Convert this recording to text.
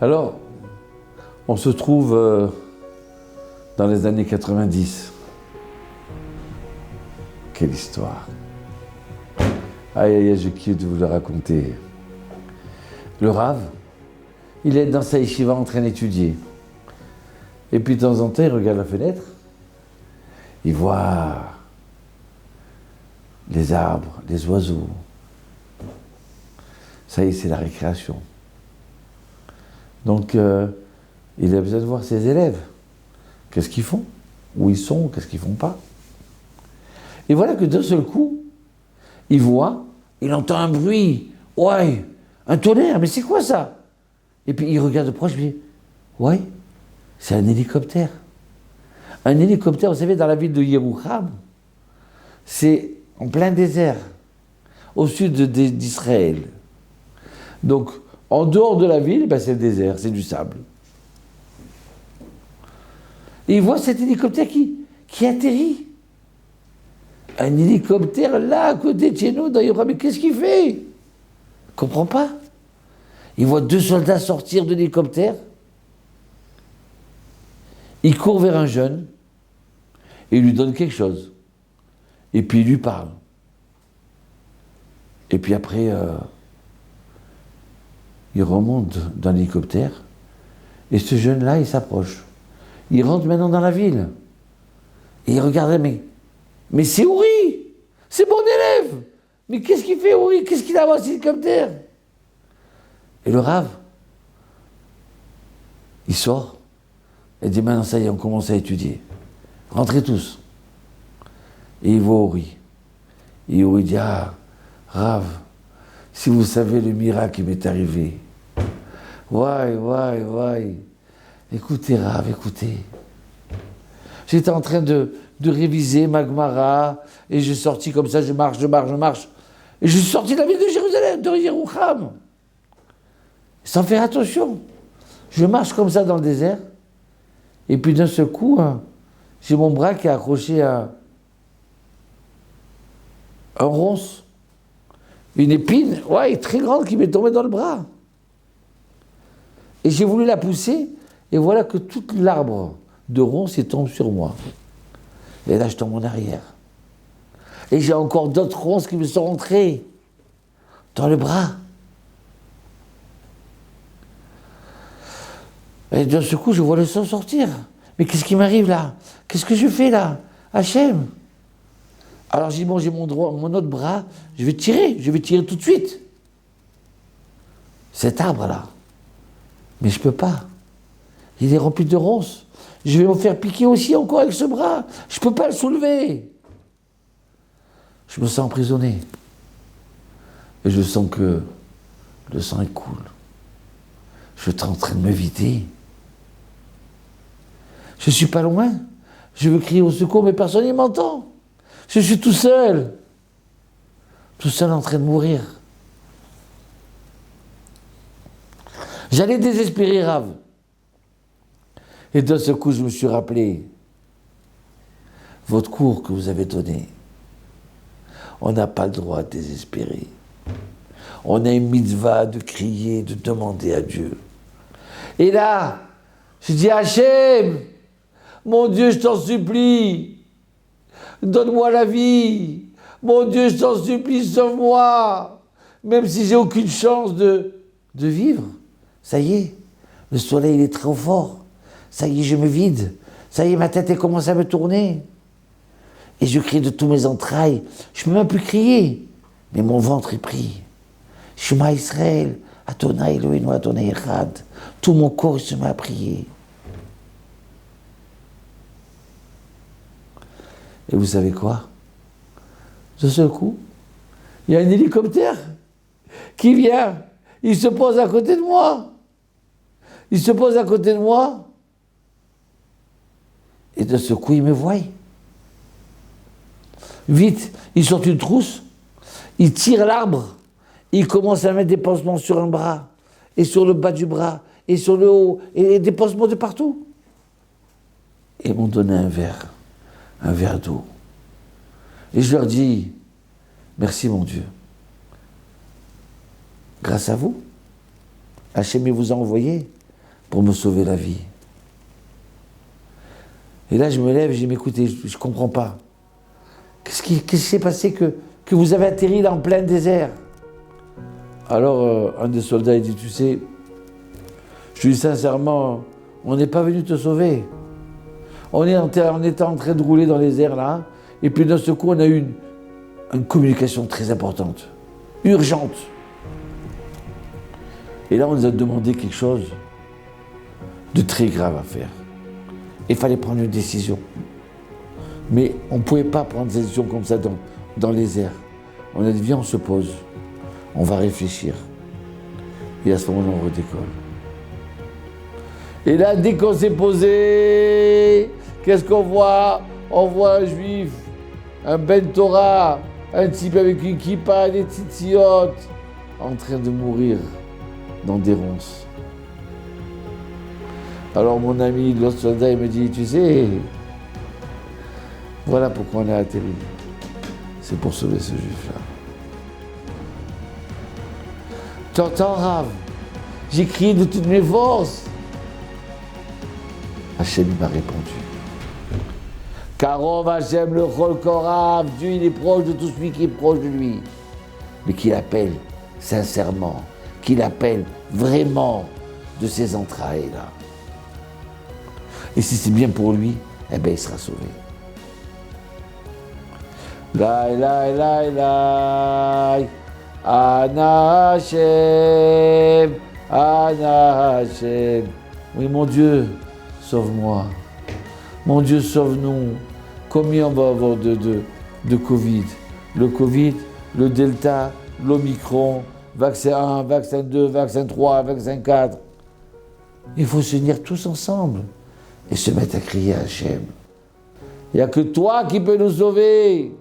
Alors, on se trouve dans les années 90. Quelle histoire. Aïe, aïe, aïe, je kiffe de vous le raconter. Le Rav, il est dans sa yeshiva en train d'étudier. Et puis de temps en temps, il regarde la fenêtre, il voit les arbres, les oiseaux. Ça y est, c'est la récréation. Donc, il a besoin de voir ses élèves. Qu'est-ce qu'ils font? Où ils sont? Qu'est-ce qu'ils font pas? Et voilà que d'un seul coup, il voit, il entend un bruit. Ouais, un tonnerre, mais c'est quoi ça? Et puis il regarde de proche, il dit, ouais, c'est un hélicoptère. Un hélicoptère, vous savez, dans la ville de Yerouham, c'est en plein désert, au sud d'Israël. Donc, en dehors de la ville, ben, c'est le désert, c'est du sable. Et il voit cet hélicoptère qui atterrit. Un hélicoptère là, à côté de chez nous, dans Yerouham, mais qu'est-ce qu'il fait? Il ne comprend pas. Il voit 2 soldats sortir de l'hélicoptère. Il court vers un jeune et il lui donne quelque chose. Et puis il lui parle. Et puis après, il remonte dans l'hélicoptère et ce jeune-là, il s'approche. Il rentre maintenant dans la ville. Et il regarde, mais c'est Uri! C'est mon élève! Mais qu'est-ce qu'il fait, Uri? Qu'est-ce qu'il a dans cet hélicoptère? Et le Rav, il sort et dit maintenant ça y est, on commence à étudier. Rentrez tous. Et il voit Uri. Et Uri dit, ah, Rav, si vous savez le miracle qui m'est arrivé. Ouais. Écoutez, Rav, écoutez. J'étais en train de réviser ma Gemara et j'ai sorti comme ça, je marche. Et je suis sorti de la ville de Jérusalem, de Yerouham. Sans faire attention. Je marche comme ça dans le désert, et puis d'un seul coup, j'ai mon bras qui est accroché à un ronce, une épine, ouais, très grande qui m'est tombée dans le bras. Et j'ai voulu la pousser, et voilà que tout l'arbre de ronce tombe sur moi. Et là, je tombe en arrière. Et j'ai encore d'autres ronces qui me sont rentrées dans le bras. Et d'un seul coup, je vois le sang sortir. Mais qu'est-ce qui m'arrive là? Qu'est-ce que je fais là? Hachem. Alors j'ai dit, bon, j'ai mon autre bras, je vais tirer tout de suite. Cet arbre-là. Mais je ne peux pas. Il est rempli de ronces. Je vais me faire piquer aussi encore avec ce bras. Je ne peux pas le soulever. Je me sens emprisonné. Et je sens que le sang il coule. Je suis en train de me vider. Je ne suis pas loin. Je veux crier au secours, mais personne ne m'entend. Je suis tout seul. Tout seul en train de mourir. J'allais désespérer, Rav. Et d'un seul coup, je me suis rappelé votre cours que vous avez donné. On n'a pas le droit de désespérer. On a une mitzvah de crier, de demander à Dieu. Et là, je dis, Hachem, mon Dieu, je t'en supplie, donne-moi la vie. Mon Dieu, je t'en supplie, sauve-moi. Même si j'ai aucune chance de vivre. Ça y est, le soleil il est trop fort. Ça y est, je me vide. Ça y est, ma tête elle commence à me tourner. Et je crie de tous mes entrailles. Je ne peux même plus crier. Mais mon ventre est pris. Shema Israël, Adonai Eloheinu, Adonai Echad. Tout mon corps se met à prier. Et vous savez quoi? De ce coup, il y a un hélicoptère qui vient. Il se pose à côté de moi. Et de ce coup, il me voit. Vite, il sort une trousse. Il tire l'arbre. Il commence à mettre des pansements sur un bras. Et sur le bas du bras. Et sur le haut. Et des pansements de partout. Et ils m'ont donné un verre d'eau. Et je leur dis, merci mon Dieu. Grâce à vous, Hachem vous a envoyé pour me sauver la vie. Et là, je me lève, je dis, mais écoutez, je ne comprends pas. Qu'est-ce qui s'est passé que vous avez atterri là en plein désert? Alors, un des soldats, il dit, tu sais, je lui dis sincèrement, on n'est pas venu te sauver. On était en train de rouler dans les airs là, et puis d'un seul coup, on a eu une communication très importante, urgente. Et là, on nous a demandé quelque chose de très grave à faire. Il fallait prendre une décision. Mais on ne pouvait pas prendre des décisions comme ça dans les airs. On a dit, viens, on se pose, on va réfléchir. Et à ce moment-là, on redécolle. Et là, dès qu'on s'est posé, qu'est-ce qu'on voit? On voit un juif, un Ben Torah, un type avec une kippa, des tzitzit, en train de mourir dans des ronces. Alors mon ami, l'autre soldat, il me dit, tu sais, voilà pourquoi on a atterri. C'est pour sauver ce juif-là. T'entends, Rav? J'ai crié de toutes mes forces. Hachem m'a répondu. Karov Hachem le Chol Korav, Dieu il est proche de tout celui qui est proche de lui. Mais qu'il appelle sincèrement, qu'il appelle vraiment de ses entrailles là. Et si c'est bien pour lui, eh bien il sera sauvé. Lai lai lai lai, Ana Hachem, Ana Hachem. Oui mon Dieu, sauve-moi. Mon Dieu, sauve-nous. Combien on va avoir de Covid? Le Covid, le Delta, l'Omicron, vaccin 1, vaccin 2, vaccin 3, vaccin 4. Il faut se unir tous ensemble et se mettre à crier à Hachem. Il n'y a que toi qui peux nous sauver.